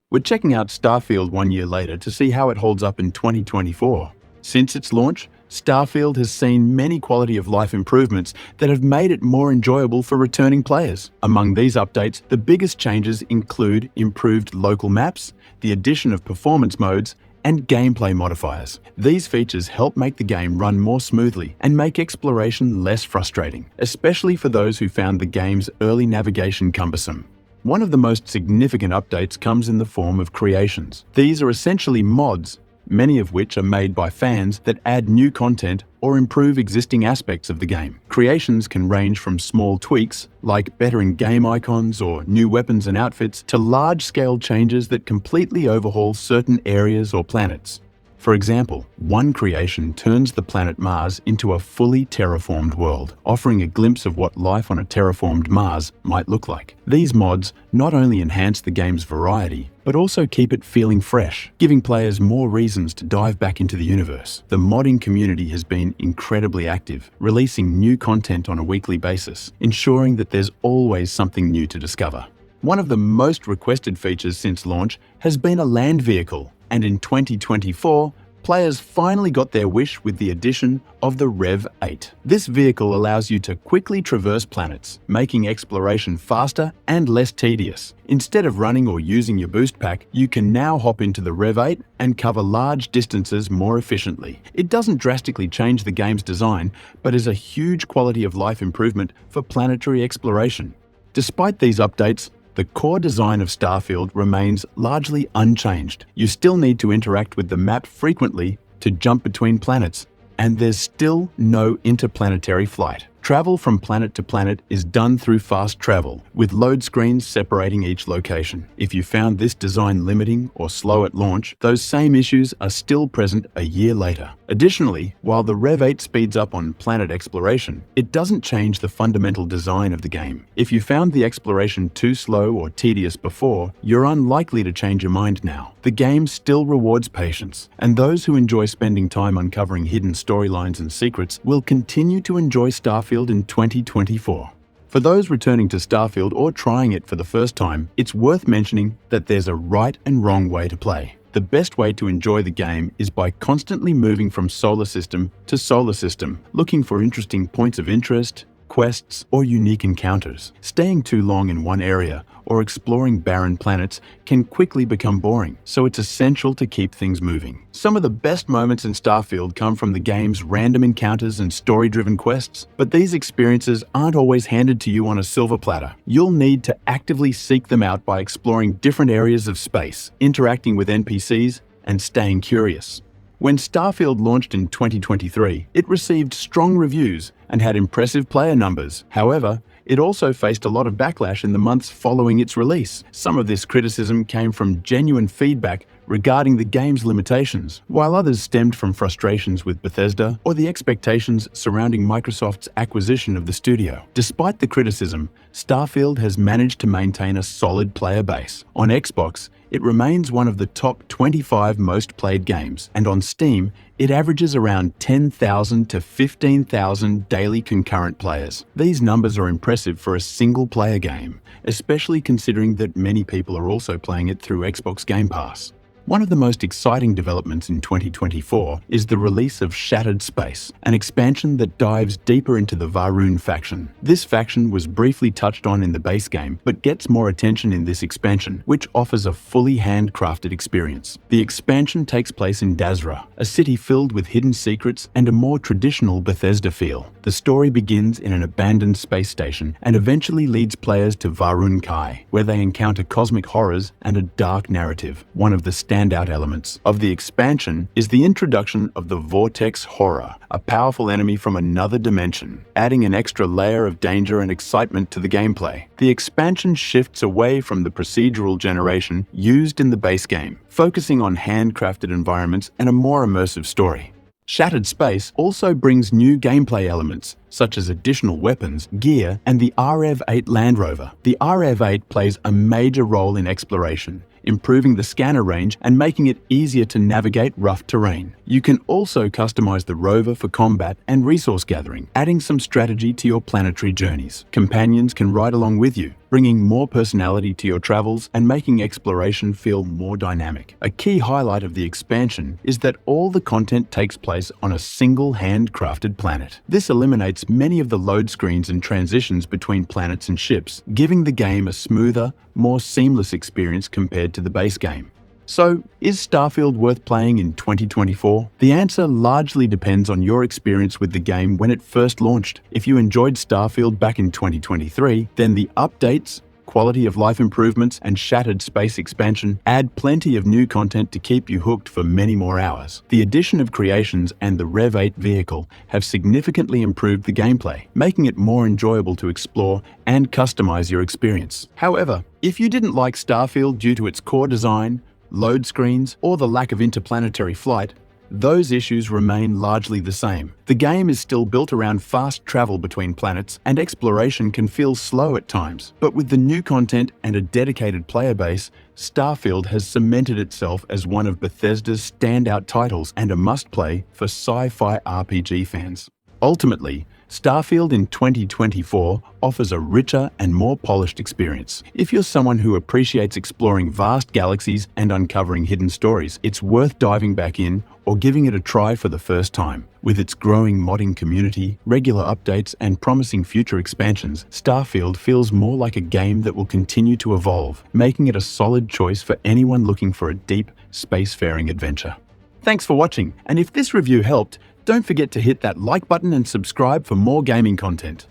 We're checking out Starfield 1 year later to see how it holds up in 2024. Since its launch, Starfield has seen many quality of life improvements that have made it more enjoyable for returning players. Among these updates, the biggest changes include improved local maps, the addition of performance modes, and gameplay modifiers. These features help make the game run more smoothly and make exploration less frustrating, especially for those who found the game's early navigation cumbersome. One of the most significant updates comes in the form of creations. These are essentially mods, many of which are made by fans that add new content or improve existing aspects of the game. Creations can range from small tweaks, like bettering game icons or new weapons and outfits, to large-scale changes that completely overhaul certain areas or planets. For example, one creation turns the planet Mars into a fully terraformed world, offering a glimpse of what life on a terraformed Mars might look like. These mods not only enhance the game's variety, but also keep it feeling fresh, giving players more reasons to dive back into the universe. The modding community has been incredibly active, releasing new content on a weekly basis, ensuring that there's always something new to discover. One of the most requested features since launch has been a land vehicle, and in 2024, players finally got their wish with the addition of the Rev 8. This vehicle allows you to quickly traverse planets, making exploration faster and less tedious. Instead of running or using your boost pack, you can now hop into the Rev 8 and cover large distances more efficiently. It doesn't drastically change the game's design, but is a huge quality of life improvement for planetary exploration. Despite these updates, the core design of Starfield remains largely unchanged. You still need to interact with the map frequently to jump between planets, and there's still no interplanetary flight. Travel from planet to planet is done through fast travel, with load screens separating each location. If you found this design limiting or slow at launch, those same issues are still present a year later. Additionally, while the Rev 8 speeds up on planet exploration, it doesn't change the fundamental design of the game. If you found the exploration too slow or tedious before, you're unlikely to change your mind now. The game still rewards patience, and those who enjoy spending time uncovering hidden storylines and secrets will continue to enjoy Starfield in 2024. For those returning to Starfield or trying it for the first time, it's worth mentioning that there's a right and wrong way to play. The best way to enjoy the game is by constantly moving from solar system to solar system, looking for interesting points of interest, quests, or unique encounters. Staying too long in one area or exploring barren planets can quickly become boring, so it's essential to keep things moving. Some of the best moments in Starfield come from the game's random encounters and story-driven quests, but these experiences aren't always handed to you on a silver platter. You'll need to actively seek them out by exploring different areas of space, interacting with NPCs, and staying curious. When Starfield launched in 2023, it received strong reviews and had impressive player numbers. However, it also faced a lot of backlash in the months following its release. Some of this criticism came from genuine feedback regarding the game's limitations, while others stemmed from frustrations with Bethesda or the expectations surrounding Microsoft's acquisition of the studio. Despite the criticism, Starfield has managed to maintain a solid player base. On Xbox, it remains one of the top 25 most played games, and on Steam, it averages around 10,000 to 15,000 daily concurrent players. These numbers are impressive for a single-player game, especially considering that many people are also playing it through Xbox Game Pass. One of the most exciting developments in 2024 is the release of Shattered Space, an expansion that dives deeper into the Va'ruun faction. This faction was briefly touched on in the base game, but gets more attention in this expansion, which offers a fully handcrafted experience. The expansion takes place in Dazra, a city filled with hidden secrets and a more traditional Bethesda feel. The story begins in an abandoned space station and eventually leads players to Va'ruun Kai, where they encounter cosmic horrors and a dark narrative. One of the standout elements of the expansion is the introduction of the Vortex Horror, a powerful enemy from another dimension, adding an extra layer of danger and excitement to the gameplay. The expansion shifts away from the procedural generation used in the base game, focusing on handcrafted environments and a more immersive story. Shattered Space also brings new gameplay elements, such as additional weapons, gear, and the REV-8 Land Rover. The REV-8 plays a major role in exploration, improving the scanner range and making it easier to navigate rough terrain. You can also customize the rover for combat and resource gathering, adding some strategy to your planetary journeys. Companions can ride along with you, bringing more personality to your travels and making exploration feel more dynamic. A key highlight of the expansion is that all the content takes place on a single handcrafted planet. This eliminates many of the load screens and transitions between planets and ships, giving the game a smoother, more seamless experience compared to the base game. So, is Starfield worth playing in 2024? The answer largely depends on your experience with the game when it first launched. If you enjoyed Starfield back in 2023, then the updates, quality of life improvements, and shattered space expansion add plenty of new content to keep you hooked for many more hours. The addition of creations and the Rev 8 vehicle have significantly improved the gameplay, making it more enjoyable to explore and customize your experience. However, if you didn't like Starfield due to its core design, load screens, or the lack of interplanetary flight, those issues remain largely the same. The game is still built around fast travel between planets, and exploration can feel slow at times. But with the new content and a dedicated player base, Starfield has cemented itself as one of Bethesda's standout titles and a must-play for sci-fi RPG fans. Ultimately, Starfield in 2024 offers a richer and more polished experience. If you're someone who appreciates exploring vast galaxies and uncovering hidden stories, it's worth diving back in or giving it a try for the first time. With its growing modding community, regular updates, and promising future expansions, Starfield feels more like a game that will continue to evolve, making it a solid choice for anyone looking for a deep, spacefaring adventure. Thanks for watching, and if this review helped, don't forget to hit that like button and subscribe for more gaming content.